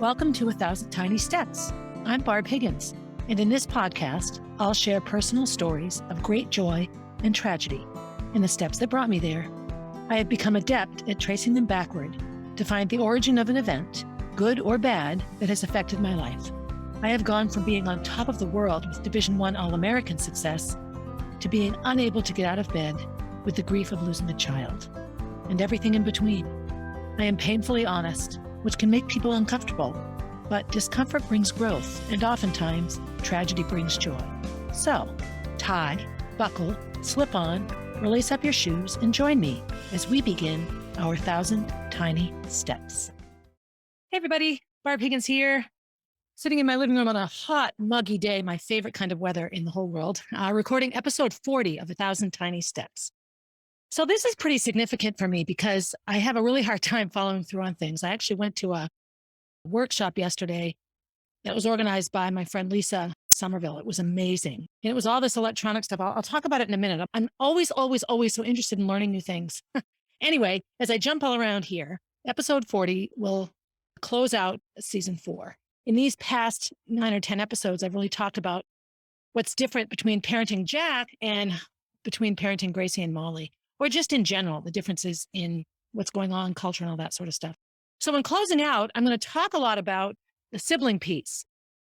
Welcome to 1,000 Tiny Steps. I'm Barb Higgins, and in this podcast, I'll share personal stories of great joy and tragedy and the steps that brought me there. I have become adept at tracing them backward to find the origin of an event, good or bad, that has affected my life. I have gone from being on top of the world with Division I All-American success to being unable to get out of bed with the grief of losing a child, and everything in between. I am painfully honest, which can make people uncomfortable, but discomfort brings growth, and oftentimes tragedy brings joy. So, tie, buckle, slip on, or lace up your shoes and join me as we begin our 1,000 Tiny Steps. Hey everybody, Barb Higgins here, sitting in my living room on a hot, muggy day, my favorite kind of weather in the whole world, recording episode 40 of 1,000 Tiny Steps. So this is pretty significant for me because I have a really hard time following through on things. I actually went to a workshop yesterday that was organized by my friend Lisa Somerville. It was amazing. And it was all this electronic stuff. I'll talk about it in a minute. I'm always so interested in learning new things. Anyway, as I jump all around here, episode 40 will close out season 4. In these past 9 or 10 episodes, I've really talked about what's different between parenting Jack and between parenting Gracie and Molly, or just in general, the differences in what's going on, culture, and all that sort of stuff. So in closing out, I'm going to talk a lot about the sibling piece,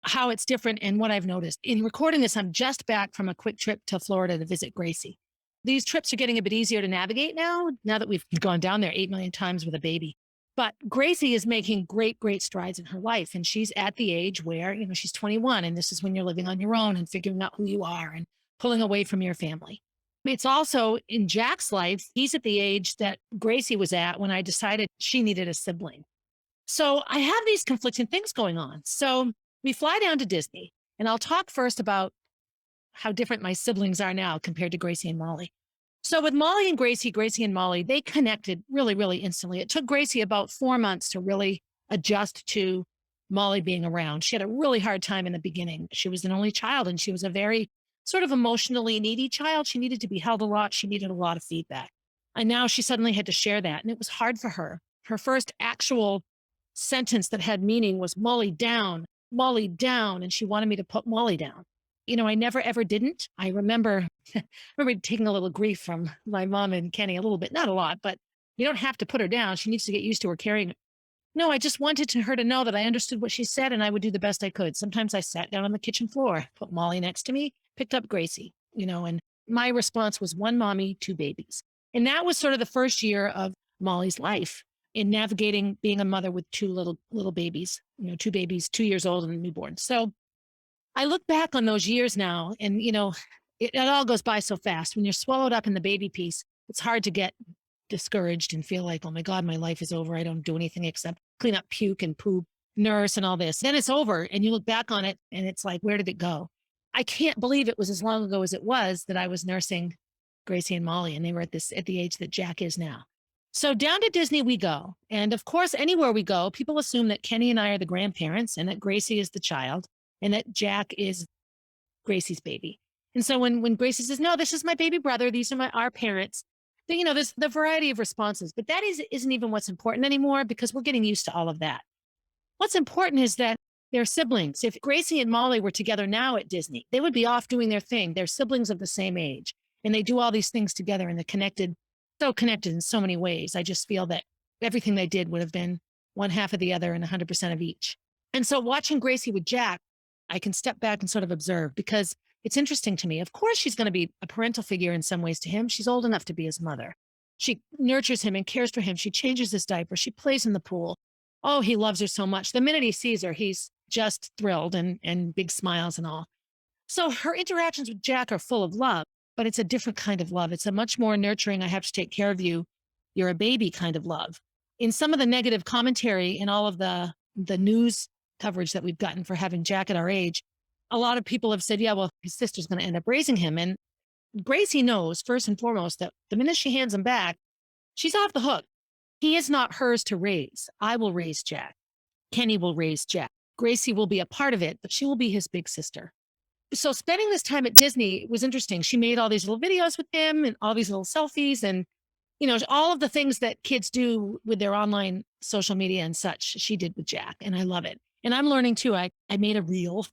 how it's different and what I've noticed. In recording this, I'm just back from a quick trip to Florida to visit Gracie. These trips are getting a bit easier to navigate now that we've gone down there 8 million times with a baby. But Gracie is making great strides in her life. And she's at the age where, she's 21, and this is when you're living on your own and figuring out who you are and pulling away from your family. It's also in Jack's life, he's at the age that Gracie was at when I decided she needed a sibling. So I have these conflicting things going on. So we fly down to Disney, and I'll talk first about how different my siblings are now compared to Gracie and Molly. So with Molly and Gracie and Molly, they connected really instantly. It took Gracie about 4 months to really adjust to Molly being around. She had a really hard time in the beginning. She was an only child, and she was a very sort of emotionally needy child. She needed to be held a lot. She needed a lot of feedback. And now she suddenly had to share that. And it was hard for her. Her first actual sentence that had meaning was Molly down. And she wanted me to put Molly down. I never ever didn't. I remember taking a little grief from my mom and Kenny, a little bit, not a lot, but you don't have to put her down. She needs to get used to her carrying it. No, I just wanted her to know that I understood what she said and I would do the best I could. Sometimes I sat down on the kitchen floor, put Molly next to me, picked up Gracie, and my response was 1 mommy, 2 babies. And that was sort of the first year of Molly's life in navigating being a mother with 2 little babies, 2 babies, 2 years old and a newborn. So I look back on those years now and, it all goes by so fast. When you're swallowed up in the baby piece, it's hard to get discouraged and feel like, oh my God, my life is over. I don't do anything except clean up puke and poop, nurse and all this. Then it's over and you look back on it and it's like, where did it go? I can't believe it was as long ago as it was that I was nursing Gracie and Molly, and they were at the age that Jack is now. So down to Disney we go. And of course, anywhere we go, people assume that Kenny and I are the grandparents and that Gracie is the child and that Jack is Gracie's baby. And so when Gracie says, no, this is my baby brother, these are our parents, then, there's the variety of responses, but that isn't even what's important anymore because we're getting used to all of that. What's important is that they're siblings. If Gracie and Molly were together now at Disney, they would be off doing their thing. They're siblings of the same age and they do all these things together and they're so connected in so many ways. I just feel that everything they did would have been one half of the other and 100% of each. And so watching Gracie with Jack, I can step back and sort of observe because it's interesting to me. Of course, she's going to be a parental figure in some ways to him. She's old enough to be his mother. She nurtures him and cares for him. She changes his diaper. She plays in the pool. Oh, he loves her so much. The minute he sees her, he's just thrilled and big smiles and all. So her interactions with Jack are full of love, but it's a different kind of love. It's a much more nurturing, I have to take care of you, you're a baby kind of love. In some of the negative commentary and all of the news coverage that we've gotten for having Jack at our age, a lot of people have said, yeah, well, his sister's going to end up raising him. And Gracie knows first and foremost that the minute she hands him back, she's off the hook. He is not hers to raise. I will raise Jack. Kenny will raise Jack. Gracie will be a part of it, but she will be his big sister. So spending this time at Disney was interesting. She made all these little videos with him and all these little selfies. And all of the things that kids do with their online social media and such, she did with Jack. And I love it. And I'm learning too. I made a reel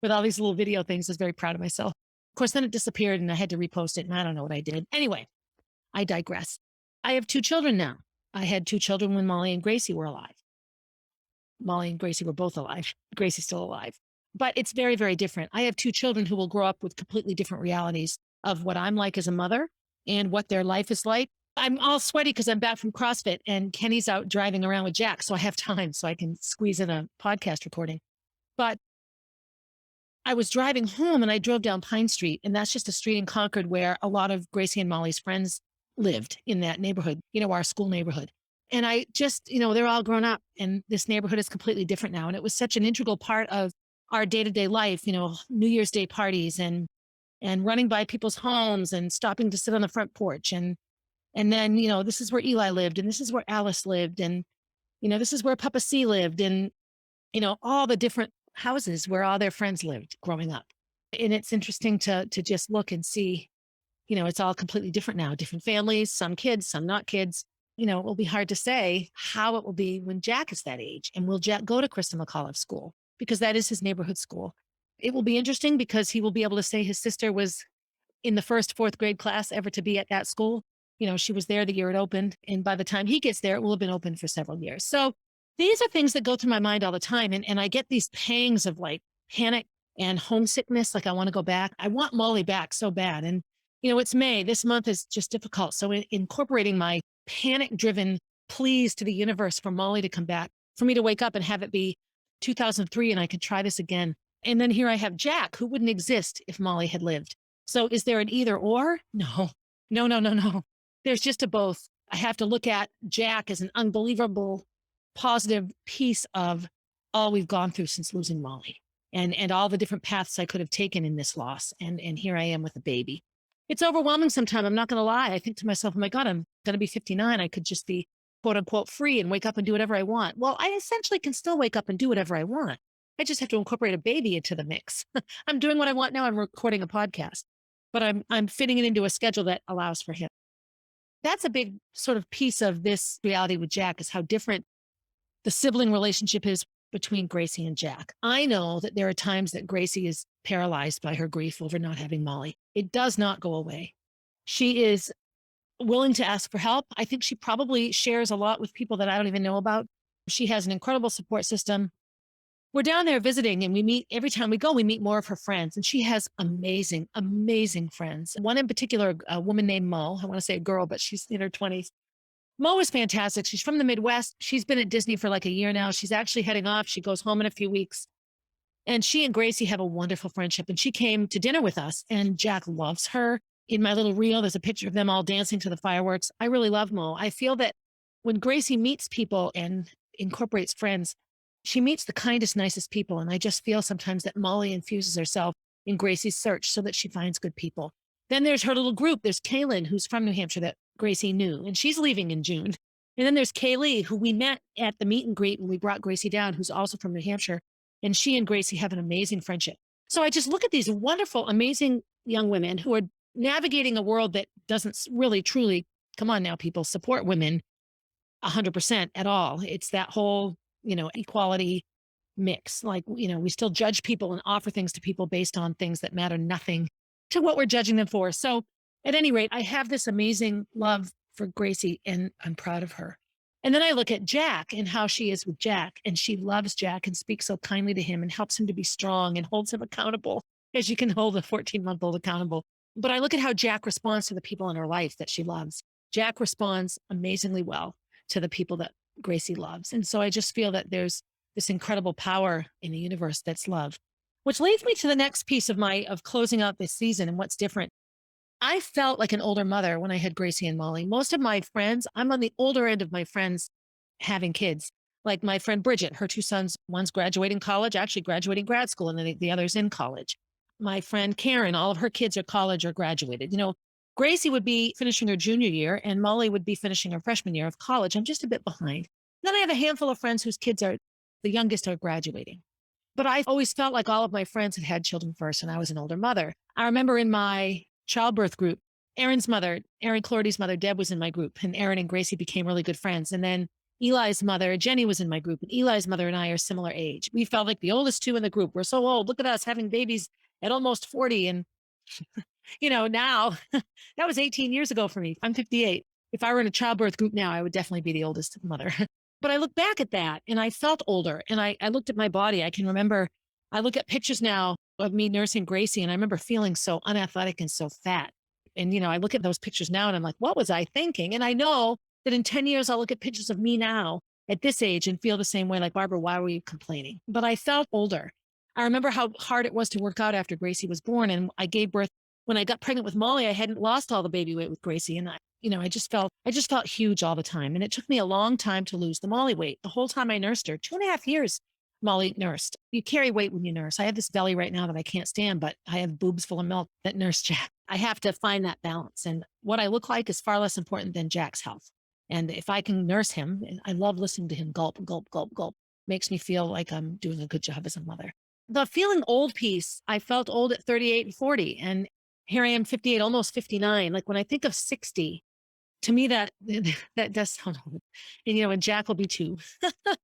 with all these little video things. I was very proud of myself. Of course, then it disappeared and I had to repost it. And I don't know what I did. Anyway, I digress. I have 2 children now. I had 2 children when Molly and Gracie were alive. Molly and Gracie were both alive. Gracie's still alive. But it's very, very different. I have 2 children who will grow up with completely different realities of what I'm like as a mother and what their life is like. I'm all sweaty because I'm back from CrossFit and Kenny's out driving around with Jack. So I have time so I can squeeze in a podcast recording. But I was driving home and I drove down Pine Street, and that's just a street in Concord where a lot of Gracie and Molly's friends lived in that neighborhood, our school neighborhood. And I just, they're all grown up and this neighborhood is completely different now. And it was such an integral part of our day-to-day life, New Year's Day parties and running by people's homes and stopping to sit on the front porch. And then, this is where Eli lived and this is where Alice lived. And, this is where Papa C lived and, all the different houses where all their friends lived growing up. And it's interesting to just look and see, it's all completely different now, different families, some kids, some not kids. It will be hard to say how it will be when Jack is that age. And will Jack go to Krista McAuliffe School? Because that is his neighborhood school. It will be interesting because he will be able to say his sister was in the first 4th grade class ever to be at that school. She was there the year it opened. And by the time he gets there, it will have been open for several years. So these are things that go through my mind all the time. And I get these pangs of like panic and homesickness. Like I want to go back. I want Molly back so bad. And, it's May. This month is just difficult. So incorporating my panic-driven pleas to the universe for Molly to come back, for me to wake up and have it be 2003 and I could try this again. And then here I have Jack, who wouldn't exist if Molly had lived. So is there an either or? No. There's just a both. I have to look at Jack as an unbelievable positive piece of all we've gone through since losing Molly and all the different paths I could have taken in this loss. And here I am with a baby. It's overwhelming sometimes. I'm not going to lie. I think to myself, oh my God, I'm going to be 59. I could just be quote unquote free and wake up and do whatever I want. Well, I essentially can still wake up and do whatever I want. I just have to incorporate a baby into the mix. I'm doing what I want now. I'm recording a podcast, but I'm fitting it into a schedule that allows for him. That's a big sort of piece of this reality with Jack is how different the sibling relationship is between Gracie and Jack. I know that there are times that Gracie is paralyzed by her grief over not having Molly. It does not go away. She is willing to ask for help. I think she probably shares a lot with people that I don't even know about. She has an incredible support system. We're down there visiting and we meet every time we go, we meet more of her friends. And she has amazing, amazing friends. One in particular, a woman named Mo. I want to say a girl, but she's in her 20s. Mo is fantastic. She's from the Midwest. She's been at Disney for like a year now. She's actually heading off. She goes home in a few weeks. And she and Gracie have a wonderful friendship. And she came to dinner with us and Jack loves her. In my little reel, there's a picture of them all dancing to the fireworks. I really love Mo. I feel that when Gracie meets people and incorporates friends, she meets the kindest, nicest people. And I just feel sometimes that Molly infuses herself in Gracie's search so that she finds good people. Then there's her little group. There's Kaylin, who's from New Hampshire that Gracie knew, and she's leaving in June. And then there's Kaylee, who we met at the meet and greet when we brought Gracie down, who's also from New Hampshire. And she and Gracie have an amazing friendship. So I just look at these wonderful, amazing young women who are navigating a world that doesn't really, truly, come on now, people, support women 100% at all. It's that whole, equality mix. Like, we still judge people and offer things to people based on things that matter nothing to what we're judging them for. So at any rate, I have this amazing love for Gracie and I'm proud of her. And then I look at Jack and how she is with Jack, and she loves Jack and speaks so kindly to him and helps him to be strong and holds him accountable as you can hold a 14-month-old accountable. But I look at how Jack responds to the people in her life that she loves. Jack responds amazingly well to the people that Gracie loves. And so I just feel that there's this incredible power in the universe that's love, which leads me to the next piece of closing out this season and what's different. I felt like an older mother when I had Gracie and Molly. Most of my friends, I'm on the older end of my friends having kids. Like my friend Bridget, her 2 sons, one's graduating college, actually graduating grad school, and then the other's in college. My friend Karen, all of her kids are college or graduated. Gracie would be finishing her junior year and Molly would be finishing her freshman year of college. I'm just a bit behind. Then I have a handful of friends whose kids the youngest are graduating. But I always felt like all of my friends had children first and I was an older mother. I remember in my childbirth group, Aaron Clordy's mother, Deb, was in my group, and Aaron and Gracie became really good friends. And then Eli's mother, Jenny, was in my group, and Eli's mother and I are similar age. We felt like the oldest two in the group. We're so old. Look at us having babies at almost 40. And, now that was 18 years ago for me. I'm 58. If I were in a childbirth group now, I would definitely be the oldest mother. But I look back at that and I felt older, and I looked at my body. I can remember, I look at pictures now of me nursing Gracie, and I remember feeling so unathletic and so fat. And, I look at those pictures now and I'm like, what was I thinking? And I know that in 10 years, I'll look at pictures of me now at this age and feel the same way. Like, Barbara, why were you complaining? But I felt older. I remember how hard it was to work out after Gracie was born. And I gave birth when I got pregnant with Molly. I hadn't lost all the baby weight with Gracie. And I just felt huge all the time. And it took me a long time to lose the Molly weight. The whole time I nursed her, 2.5 years, Molly nursed. You carry weight when you nurse. I have this belly right now that I can't stand, but I have boobs full of milk that nurse Jack. I have to find that balance. And what I look like is far less important than Jack's health. And if I can nurse him, and I love listening to him gulp, gulp, gulp, gulp, makes me feel like I'm doing a good job as a mother. The feeling old piece, I felt old at 38 and 40. And here I am, 58, almost 59. Like, when I think of 60, to me, that does sound old. And Jack will be 2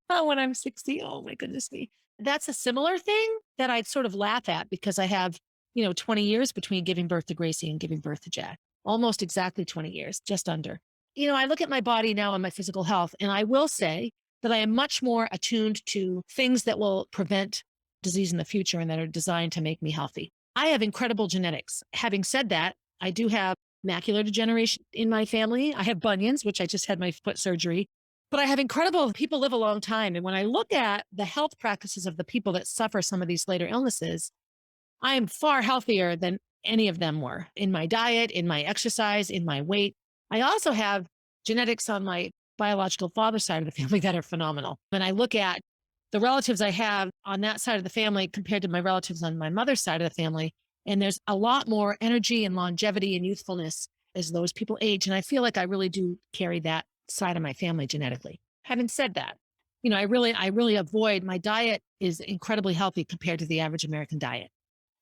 when I'm 60. Oh my goodness me. That's a similar thing that I'd sort of laugh at, because I have, 20 years between giving birth to Gracie and giving birth to Jack. Almost exactly 20 years, just under. I look at my body now and my physical health, and I will say that I am much more attuned to things that will prevent disease in the future and that are designed to make me healthy. I have incredible genetics. Having said that, I do have macular degeneration in my family. I have bunions, which I just had my foot surgery, but I have incredible people live a long time. And when I look at the health practices of the people that suffer some of these later illnesses, I am far healthier than any of them were in my diet, in my exercise, in my weight. I also have genetics on my biological father's side of the family that are phenomenal. When I look at the relatives I have on that side of the family compared to my relatives on my mother's side of the family, and there's a lot more energy and longevity and youthfulness as those people age. And I feel like I really do carry that side of my family genetically. Having said that, I really avoid, my diet is incredibly healthy compared to the average American diet.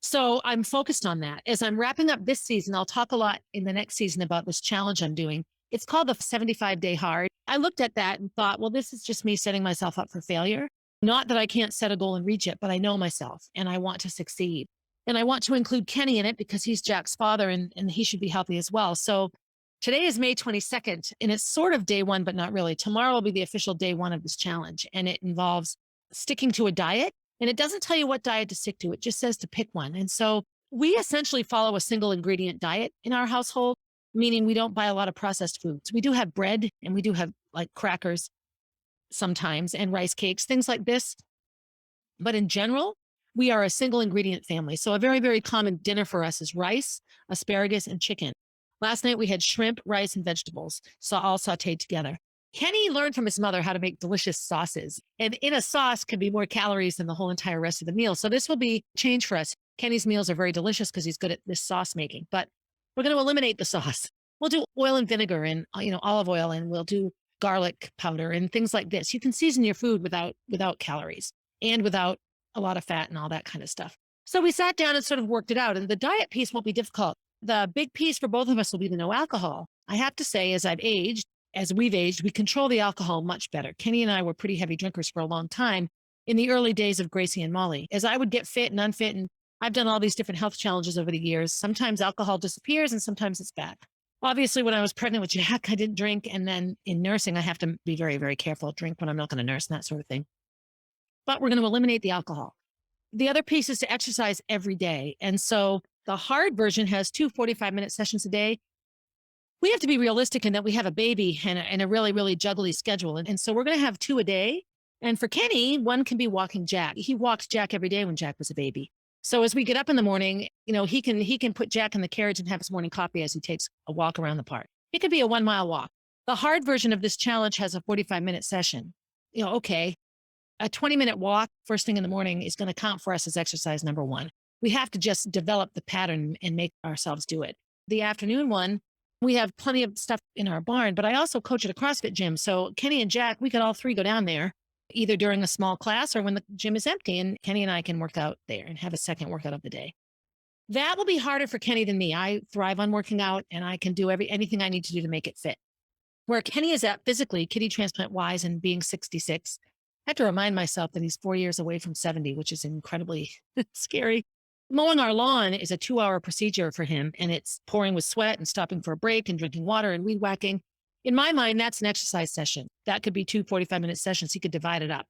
So I'm focused on that. As I'm wrapping up this season, I'll talk a lot in the next season about this challenge I'm doing. It's called the 75-day hard. I looked at that and thought, well, this is just me setting myself up for failure. Not that I can't set a goal and reach it, but I know myself and I want to succeed. And I want to include Kenny in it because he's Jack's father and he should be healthy as well. So today is May 22nd, and it's sort of day one, but not really. Tomorrow will be the official day one of this challenge. And it involves sticking to a diet. And it doesn't tell you what diet to stick to. It just says to pick one. And so we essentially follow a single ingredient diet in our household, meaning we don't buy a lot of processed foods. We do have bread, and we do have like crackers sometimes, and rice cakes, things like this. But in general, we are a single ingredient family. So a very, very common dinner for us is rice, asparagus, and chicken. Last night we had shrimp, rice, and vegetables, so all sauteed together. Kenny learned from his mother how to make delicious sauces. And in a sauce can be more calories than the whole entire rest of the meal. So this will be change for us. Kenny's meals are very delicious because he's good at this sauce making, but we're going to eliminate the sauce. We'll do oil and vinegar and, olive oil, and we'll do garlic powder and things like this. You can season your food without calories and without a lot of fat and all that kind of stuff. So we sat down and sort of worked it out, and the diet piece won't be difficult. The big piece for both of us will be the no alcohol. I have to say, as we've aged, we control the alcohol much better. Kenny and I were pretty heavy drinkers for a long time in the early days of Gracie and Molly. As I would get fit and unfit, and I've done all these different health challenges over the years, sometimes alcohol disappears and sometimes it's back. Obviously, when I was pregnant with Jack, I didn't drink. And then in nursing, I have to be very, very careful, drink when I'm not going to nurse and that sort of thing. But we're going to eliminate the alcohol. The other piece is to exercise every day. And so the hard version has 2 45-minute sessions a day. We have to be realistic in that we have a baby and a really, really juggly schedule. And so we're going to have 2 a day. And for Kenny, one can be walking Jack. He walked Jack every day when Jack was a baby. So as we get up in the morning, he can put Jack in the carriage and have his morning coffee as he takes a walk around the park. It could be a 1-mile walk. The hard version of this challenge has a 45-minute session. Okay, a 20-minute walk first thing in the morning is going to count for us as exercise number 1. We have to just develop the pattern and make ourselves do it. The afternoon one, we have plenty of stuff in our barn, but I also coach at a CrossFit gym. So Kenny and Jack, we could all 3 go down there, either during a small class or when the gym is empty, and Kenny and I can work out there and have a second workout of the day. That will be harder for Kenny than me. I thrive on working out and I can do anything I need to do to make it fit. Where Kenny is at physically, kidney transplant wise, and being 66, I have to remind myself that he's 4 years away from 70, which is incredibly scary. Mowing our lawn is a 2-hour procedure for him, and it's pouring with sweat and stopping for a break and drinking water and weed whacking. In my mind, that's an exercise session. That could be 2 45-minute sessions. He could divide it up.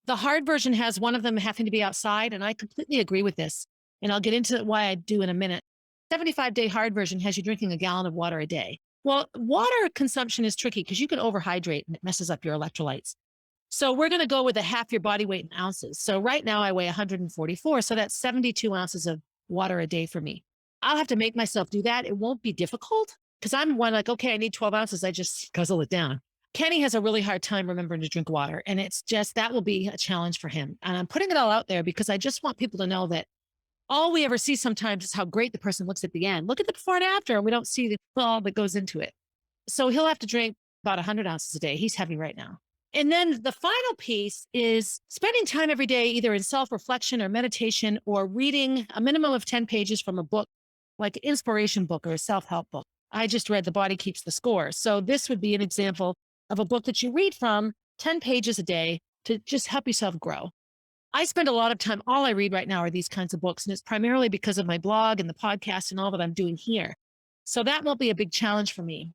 The hard version has one of them having to be outside, and I completely agree with this. And I'll get into why I do in a minute. 75-day hard version has you drinking a gallon of water a day. Well, water consumption is tricky because you can overhydrate and it messes up your electrolytes. So we're going to go with a half your body weight in ounces. So right now I weigh 144. So that's 72 ounces of water a day for me. I'll have to make myself do that. It won't be difficult because I'm one like, okay, I need 12 ounces. I just guzzle it down. Kenny has a really hard time remembering to drink water. And it's just, that will be a challenge for him. And I'm putting it all out there because I just want people to know that all we ever see sometimes is how great the person looks at the end. Look at the before and after, and we don't see all that goes into it. So he'll have to drink about 100 ounces a day. He's heavy right now. And then the final piece is spending time every day, either in self-reflection or meditation or reading a minimum of 10 pages from a book, like an inspiration book or a self-help book. I just read The Body Keeps the Score. So this would be an example of a book that you read from 10 pages a day to just help yourself grow. I spend a lot of time, all I read right now are these kinds of books, and it's primarily because of my blog and the podcast and all that I'm doing here. So that won't be a big challenge for me.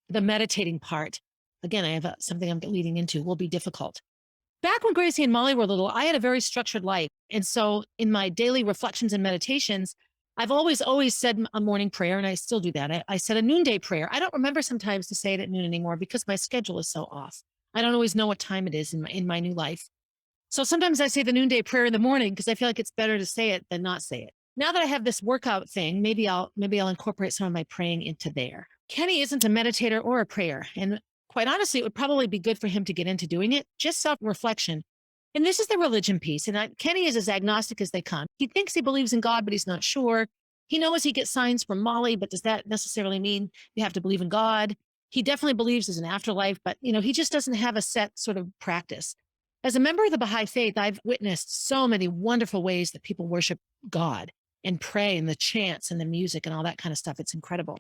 The meditating part, again, I have something I'm leading into, will be difficult. Back when Gracie and Molly were little, I had a very structured life. And so in my daily reflections and meditations, I've always said a morning prayer, and I still do that. I said a noonday prayer. I don't remember sometimes to say it at noon anymore because my schedule is so off. I don't always know what time it is in my new life. So sometimes I say the noonday prayer in the morning because I feel like it's better to say it than not say it. Now that I have this workout thing, maybe I'll incorporate some of my praying into there. Kenny isn't a meditator or a prayer. And quite honestly, it would probably be good for him to get into doing it, just self-reflection. And this is the religion piece. And Kenny is as agnostic as they come. He thinks he believes in God, but he's not sure. He knows he gets signs from Molly, but does that necessarily mean you have to believe in God? He definitely believes there's an afterlife, but he just doesn't have a set sort of practice. As a member of the Baha'i faith, I've witnessed so many wonderful ways that people worship God and pray, and the chants and the music and all that kind of stuff. It's incredible.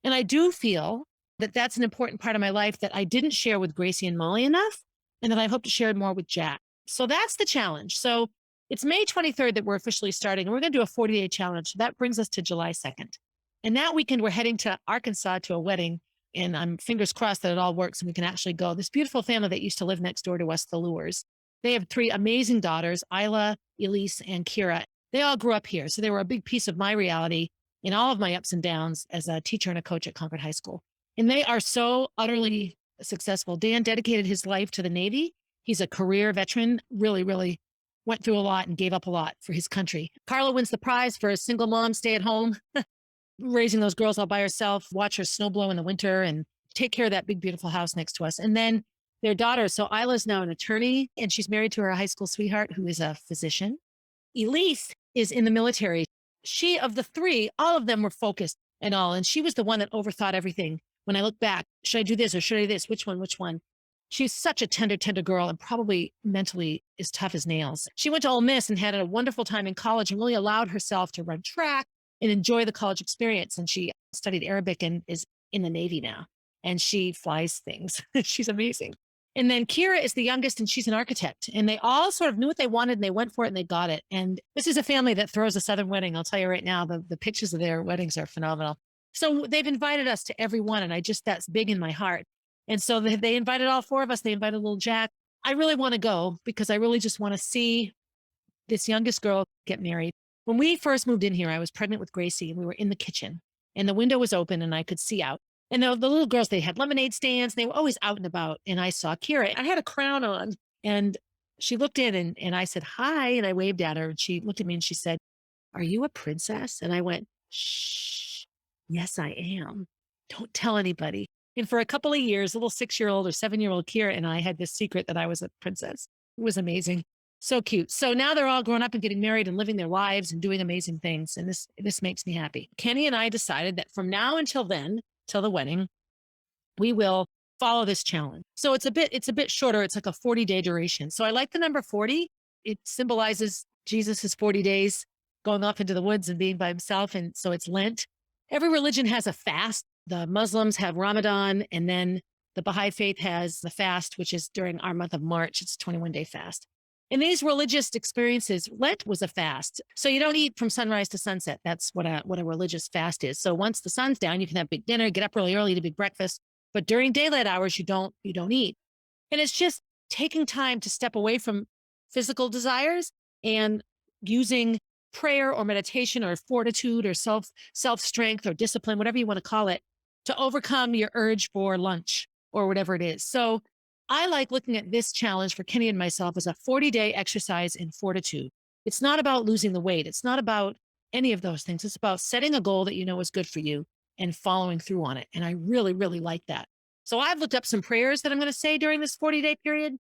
And I do feel that that's an important part of my life that I didn't share with Gracie and Molly enough, and that I hope to share more with Jack. So that's the challenge. So it's May 23rd that we're officially starting, and we're going to do a 40-day challenge. That brings us to July 2nd. And that weekend, we're heading to Arkansas to a wedding. And I'm fingers crossed that it all works and we can actually go. This beautiful family that used to live next door to us, the Lures, they have 3 amazing daughters, Isla, Elise, and Kira. They all grew up here. So they were a big piece of my reality in all of my ups and downs as a teacher and a coach at Concord High School. And they are so utterly successful. Dan dedicated his life to the Navy. He's a career veteran, really, really went through a lot and gave up a lot for his country. Carla wins the prize for a single mom, stay at home. Raising those girls all by herself, watch her snow blow in the winter and take care of that big, beautiful house next to us. And then their daughter. So Isla's now an attorney and she's married to her high school sweetheart who is a physician. Elise is in the military. She, of the 3, all of them were focused and all. And she was the one that overthought everything. When I look back, should I do this or should I do this? Which one? She's such a tender girl and probably mentally as tough as nails. She went to Ole Miss and had a wonderful time in college and really allowed herself to run track and enjoy the college experience. And she studied Arabic and is in the Navy now. And she flies things. She's amazing. And then Kira is the youngest and she's an architect. And they all sort of knew what they wanted and they went for it and they got it. And this is a family that throws a Southern wedding. I'll tell you right now, the pictures of their weddings are phenomenal. So they've invited us to every one. And that's big in my heart. And so they invited all 4 of us. They invited little Jack. I really want to go because I really just want to see this youngest girl get married. When we first moved in here, I was pregnant with Gracie and we were in the kitchen and the window was open and I could see out. And the little girls, they had lemonade stands. They were always out and about. And I saw Kira. I had a crown on and she looked in and I said, hi. And I waved at her and she looked at me and she said, are you a princess? And I went, shh, yes, I am. Don't tell anybody. And for a couple of years, little 6-year-old or 7-year-old Kira and I had this secret that I was a princess. It was amazing. So cute. So now they're all grown up and getting married and living their lives and doing amazing things. And this makes me happy. Kenny and I decided that from now until then, till the wedding, we will follow this challenge. So it's a bit shorter. It's like a 40-day duration. So I like the number 40. It symbolizes Jesus's 40 days going off into the woods and being by himself. And so it's Lent. Every religion has a fast. The Muslims have Ramadan, and then the Baha'i faith has the fast, which is during our month of March. It's a 21-day fast. In these religious experiences, Lent was a fast. So you don't eat from sunrise to sunset. That's what a religious fast is. So once the sun's down, you can have big dinner, get up really early to big breakfast. But during daylight hours, you don't eat. And it's just taking time to step away from physical desires and using prayer or meditation or fortitude or self-strength or discipline, whatever you want to call it, to overcome your urge for lunch or whatever it is. So I like looking at this challenge for Kenny and myself as a 40-day exercise in fortitude. It's not about losing the weight. It's not about any of those things. It's about setting a goal that you know is good for you and following through on it. And I really, really like that. So I've looked up some prayers that I'm going to say during this 40-day period.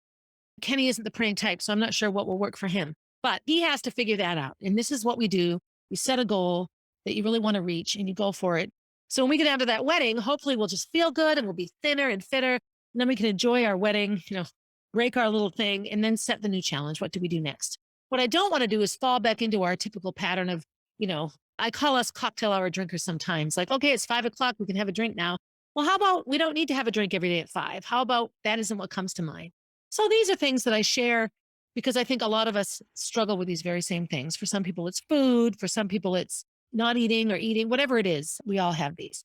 Kenny isn't the praying type, so I'm not sure what will work for him, but he has to figure that out. And this is what we do. We set a goal that you really want to reach and you go for it. So when we get down to that wedding, hopefully we'll just feel good and we'll be thinner and fitter. And then we can enjoy our wedding, break our little thing and then set the new challenge. What do we do next? What I don't want to do is fall back into our typical pattern of, I call us cocktail hour drinkers sometimes. Like, okay, it's 5:00. We can have a drink now. Well, how about we don't need to have a drink every day at 5? How about that isn't what comes to mind? So these are things that I share because I think a lot of us struggle with these very same things. For some people, it's food. For some people, it's not eating or eating, whatever it is. We all have these.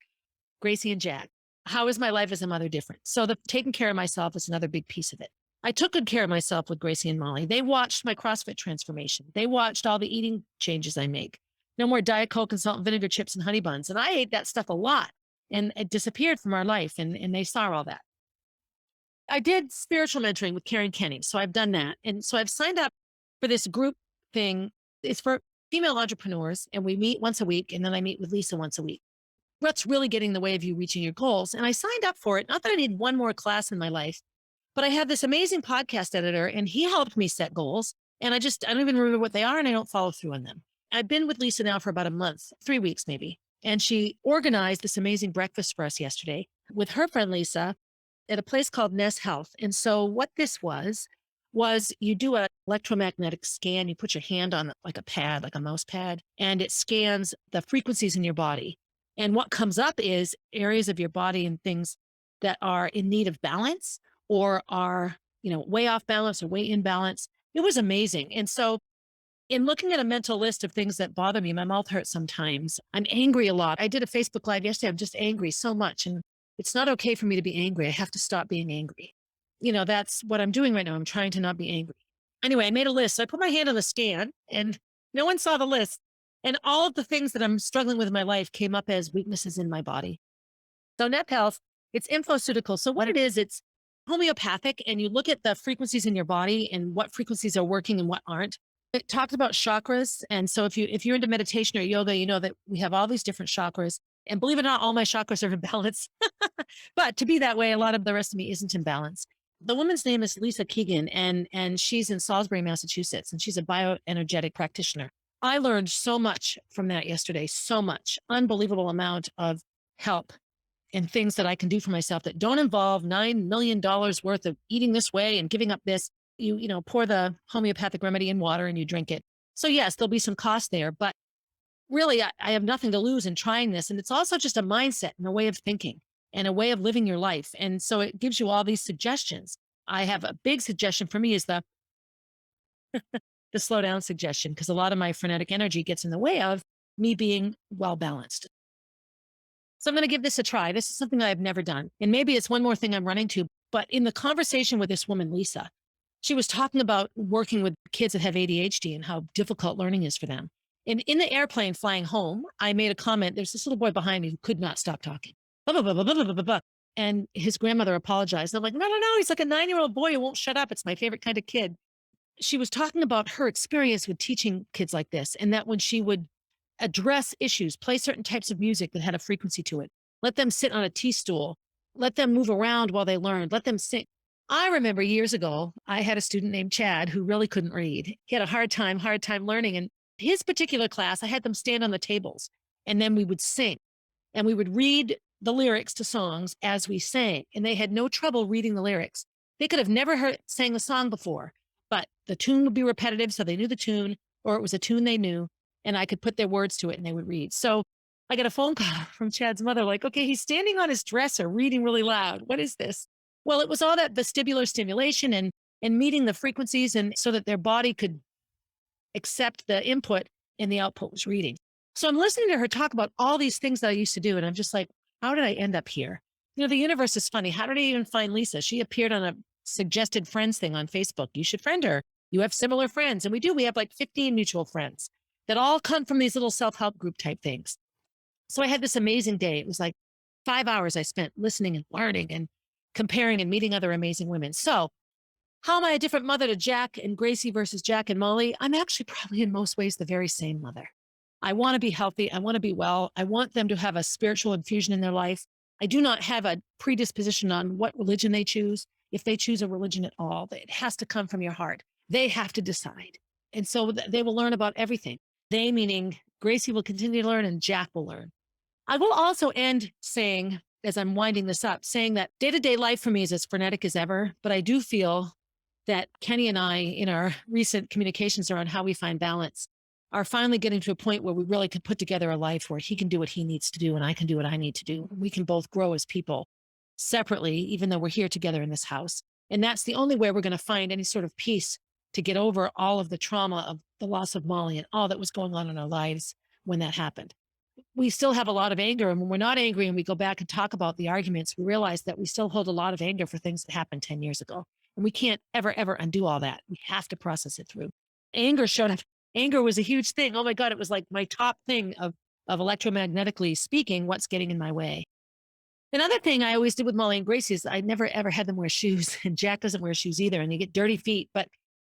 Gracie and Jack. How is my life as a mother different? So the taking care of myself is another big piece of it. I took good care of myself with Gracie and Molly. They watched my CrossFit transformation. They watched all the eating changes I make. No more Diet Coke and salt and vinegar chips and honey buns. And I ate that stuff a lot and it disappeared from our life and they saw all that. I did spiritual mentoring with Karen Kenny. So I've done that. And so I've signed up for this group thing. It's for female entrepreneurs and we meet once a week. And then I meet with Lisa once a week. What's really getting in the way of you reaching your goals? And I signed up for it. Not that I need one more class in my life, but I had this amazing podcast editor and he helped me set goals. And I don't even remember what they are and I don't follow through on them. I've been with Lisa now for about a month, 3 weeks maybe. And she organized this amazing breakfast for us yesterday with her friend Lisa at a place called Ness Health. And so what this was you do an electromagnetic scan. You put your hand on like a pad, like a mouse pad, and it scans the frequencies in your body. And what comes up is areas of your body and things that are in need of balance or are, way off balance or way in balance. It was amazing. And so in looking at a mental list of things that bother me, my mouth hurts sometimes. I'm angry a lot. I did a Facebook Live yesterday. I'm just angry so much. And it's not okay for me to be angry. I have to stop being angry. That's what I'm doing right now. I'm trying to not be angry. Anyway, I made a list. So I put my hand on the scan and no one saw the list. And all of the things that I'm struggling with in my life came up as weaknesses in my body. So Net Health, it's infoceutical. So what it is, it's homeopathic and you look at the frequencies in your body and what frequencies are working and what aren't. It talks about chakras. And so if you're into meditation or yoga, you know that we have all these different chakras. And believe it or not, all my chakras are in balance. But to be that way, a lot of the rest of me isn't in balance. The woman's name is Lisa Keegan, and she's in Salisbury, Massachusetts, and she's a bioenergetic practitioner. I learned so much from that yesterday, so much, unbelievable amount of help and things that I can do for myself that don't involve $9 million worth of eating this way and giving up this. You pour the homeopathic remedy in water and you drink it. So yes, there'll be some cost there, but really I have nothing to lose in trying this. And it's also just a mindset and a way of thinking and a way of living your life. And so it gives you all these suggestions. I have a big suggestion for me is the slow down suggestion, because a lot of my frenetic energy gets in the way of me being well balanced. So I'm going to give this a try. This is something I've never done. And maybe it's one more thing I'm running to, but in the conversation with this woman, Lisa, she was talking about working with kids that have ADHD and how difficult learning is for them. And in the airplane flying home, I made a comment. There's this little boy behind me who could not stop talking. Blah, blah, blah, blah, blah, blah, blah, blah. And his grandmother apologized. I'm like, no. He's like a 9-year-old boy who won't shut up. It's my favorite kind of kid. She was talking about her experience with teaching kids like this. And that when she would address issues, play certain types of music that had a frequency to it, let them sit on a tea stool, let them move around while they learned, let them sing. I remember years ago, I had a student named Chad who really couldn't read. He had a hard time learning. And his particular class, I had them stand on the tables and then we would sing and we would read the lyrics to songs as we sang. And they had no trouble reading the lyrics. They could have never sang the song before, but the tune would be repetitive. So they knew the tune, or it was a tune they knew. and I could put their words to it and they would read. So I got a phone call from Chad's mother, like, okay, he's standing on his dresser reading really loud. What is this? Well, it was all that vestibular stimulation and meeting the frequencies and so that their body could accept the input and the output was reading. So I'm listening to her talk about all these things that I used to do. And I'm just like, how did I end up here? The universe is funny. How did I even find Lisa? She appeared on a suggested friends thing on Facebook. You should friend her. You have similar friends. And we do. We have like 15 mutual friends that all come from these little self-help group type things. So I had this amazing day. It was like 5 hours I spent listening and learning and comparing and meeting other amazing women. So how am I a different mother to Jack and Gracie versus Jack and Molly? I'm actually probably in most ways the very same mother. I want to be healthy. I want to be well. I want them to have a spiritual infusion in their life. I do not have a predisposition on what religion they choose. If they choose a religion at all, it has to come from your heart. They have to decide. And so they will learn about everything. They meaning Gracie will continue to learn and Jack will learn. I will also end saying, as I'm winding this up, saying that day-to-day life for me is as frenetic as ever, but I do feel that Kenny and I, in our recent communications around how we find balance, are finally getting to a point where we really can put together a life where he can do what he needs to do and I can do what I need to do. We can both grow as people separately, even though we're here together in this house. And that's the only way we're going to find any sort of peace to get over all of the trauma of the loss of Molly and all that was going on in our lives when that happened. We still have a lot of anger. And when we're not angry and we go back and talk about the arguments, we realize that we still hold a lot of anger for things that happened 10 years ago. And we can't ever, ever undo all that. We have to process it through. Anger showed up. Anger was a huge thing. Oh my God, it was like my top thing of electromagnetically speaking, what's getting in my way. Another thing I always did with Molly and Gracie is I never, ever had them wear shoes. And Jack doesn't wear shoes either. And they get dirty feet. But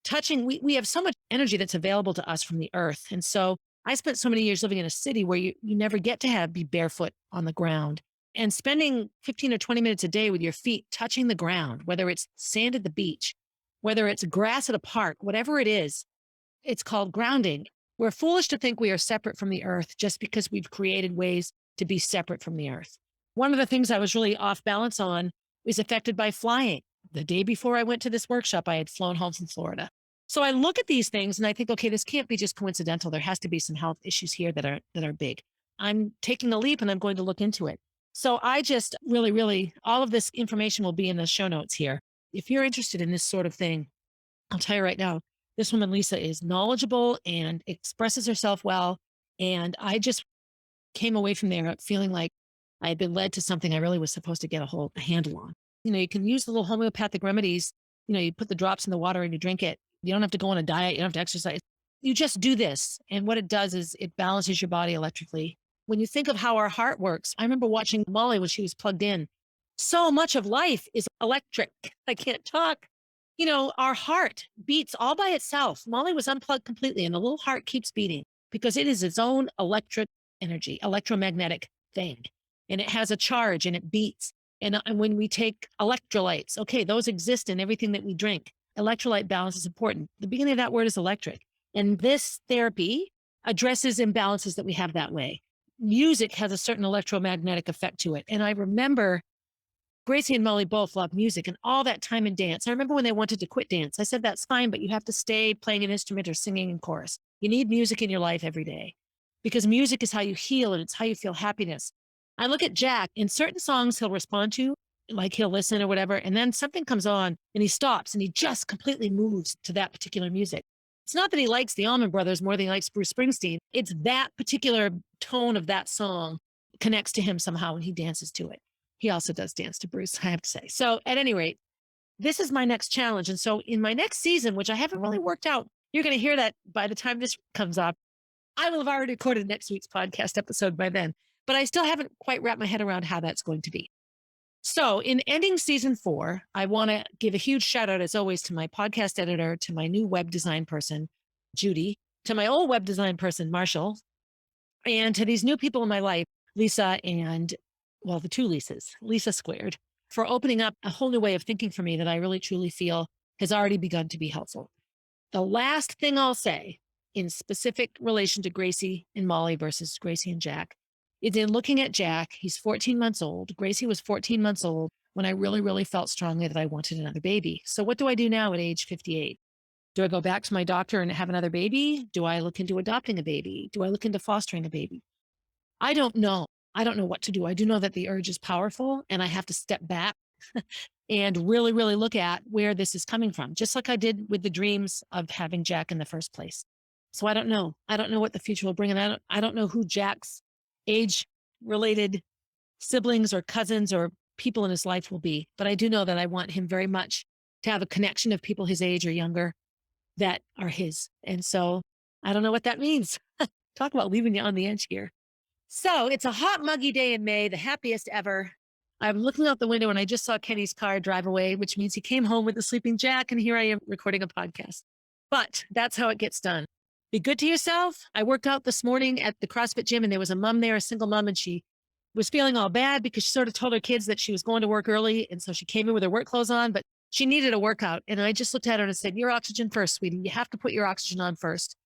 touching, we have so much energy that's available to us from the earth. And so I spent so many years living in a city where you never get to be barefoot on the ground. And spending 15 or 20 minutes a day with your feet touching the ground, whether it's sand at the beach, whether it's grass at a park, whatever it is, it's called grounding. We're foolish to think we are separate from the earth just because we've created ways to be separate from the earth. One of the things I was really off balance on was affected by flying. The day before I went to this workshop, I had flown home from Florida. So I look at these things and I think, okay, this can't be just coincidental. There has to be some health issues here that are big. I'm taking a leap and I'm going to look into it. So I just really, all of this information will be in the show notes here. If you're interested in this sort of thing, I'll tell you right now, this woman, Lisa, is knowledgeable and expresses herself well. And I just came away from there feeling like I had been led to something I really was supposed to get a handle on. You can use the little homeopathic remedies. You put the drops in the water and you drink it. You don't have to go on a diet. You don't have to exercise. You just do this. And what it does is it balances your body electrically. When you think of how our heart works, I remember watching Molly when she was plugged in. So much of life is electric. I can't talk. Our heart beats all by itself. Molly was unplugged completely and the little heart keeps beating because it is its own electric energy, electromagnetic thing. And it has a charge and it beats. And when we take electrolytes, okay, those exist in everything that we drink. Electrolyte balance is important. The beginning of that word is electric. And this therapy addresses imbalances that we have that way. Music has a certain electromagnetic effect to it. And I remember Gracie and Molly both love music and all that time in dance. I remember when they wanted to quit dance. I said, that's fine, but you have to stay playing an instrument or singing in chorus. You need music in your life every day because music is how you heal and it's how you feel happiness. I look at Jack, in certain songs he'll respond to, like he'll listen or whatever, and then something comes on and he stops and he just completely moves to that particular music. It's not that he likes the Allman Brothers more than he likes Bruce Springsteen. It's that particular tone of that song connects to him somehow and he dances to it. He also does dance to Bruce, I have to say. So at any rate, this is my next challenge. And so in my next season, which I haven't really worked out, you're going to hear that by the time this comes up. I will have already recorded next week's podcast episode by then, but I still haven't quite wrapped my head around how that's going to be. So in ending season 4, I want to give a huge shout out, as always, to my podcast editor, to my new web design person, Judy, to my old web design person, Marshall, and to these new people in my life, Lisa and, well, the two Lisas, Lisa squared, for opening up a whole new way of thinking for me that I really truly feel has already begun to be helpful. The last thing I'll say in specific relation to Gracie and Molly versus Gracie and Jack is in looking at Jack. He's 14 months old. Gracie was 14 months old when I really, really felt strongly that I wanted another baby. So what do I do now at age 58? Do I go back to my doctor and have another baby? Do I look into adopting a baby? Do I look into fostering a baby? I don't know. I don't know what to do. I do know that the urge is powerful and I have to step back and really, really look at where this is coming from, just like I did with the dreams of having Jack in the first place. So I don't know. I don't know what the future will bring. And I don't know who Jack's age related siblings or cousins or people in his life will be. But I do know that I want him very much to have a connection of people his age or younger that are his. And so I don't know what that means. Talk about leaving you on the edge here. So it's a hot, muggy day in May, the happiest ever. I'm looking out the window and I just saw Kenny's car drive away, which means he came home with the sleeping Jack. And here I am recording a podcast. But that's how it gets done. Be good to yourself. I worked out this morning at the CrossFit gym and there was a mom there, a single mom, and she was feeling all bad because she sort of told her kids that she was going to work early. And so she came in with her work clothes on, but she needed a workout. And I just looked at her and said, your oxygen first, sweetie. You have to put your oxygen on first.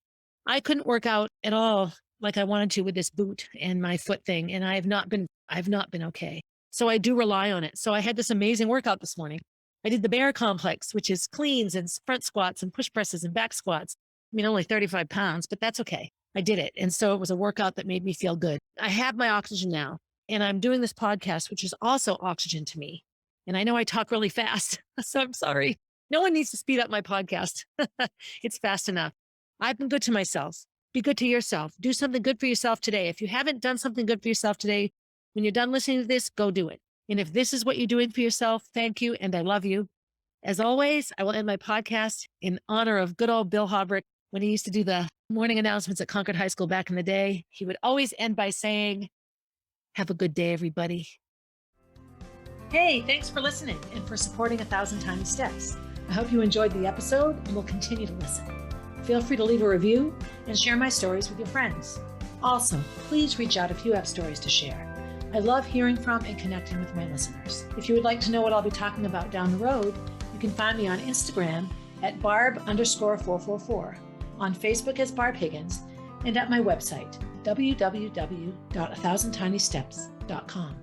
I couldn't work out at all like I wanted to with this boot and my foot thing. And I've not been okay. So I do rely on it. So I had this amazing workout this morning. I did the bear complex, which is cleans and front squats and push presses and back squats. I mean, only 35 pounds, but that's okay. I did it. And so it was a workout that made me feel good. I have my oxygen now and I'm doing this podcast, which is also oxygen to me. And I know I talk really fast, so I'm sorry. No one needs to speed up my podcast. It's fast enough. I've been good to myself. Be good to yourself. Do something good for yourself today. If you haven't done something good for yourself today, when you're done listening to this, go do it. And if this is what you're doing for yourself, thank you. And I love you. As always, I will end my podcast in honor of good old Bill Hobbrick. When he used to do the morning announcements at Concord High School back in the day, he would always end by saying, have a good day, everybody. Hey, thanks for listening and for supporting 1,000 Tiny Steps. I hope you enjoyed the episode and will continue to listen. Feel free to leave a review and share my stories with your friends. Also, please reach out if you have stories to share. I love hearing from and connecting with my listeners. If you would like to know what I'll be talking about down the road, you can find me on Instagram at barb_444, on Facebook as Barb Higgins, and at my website, www.1000tinysteps.com.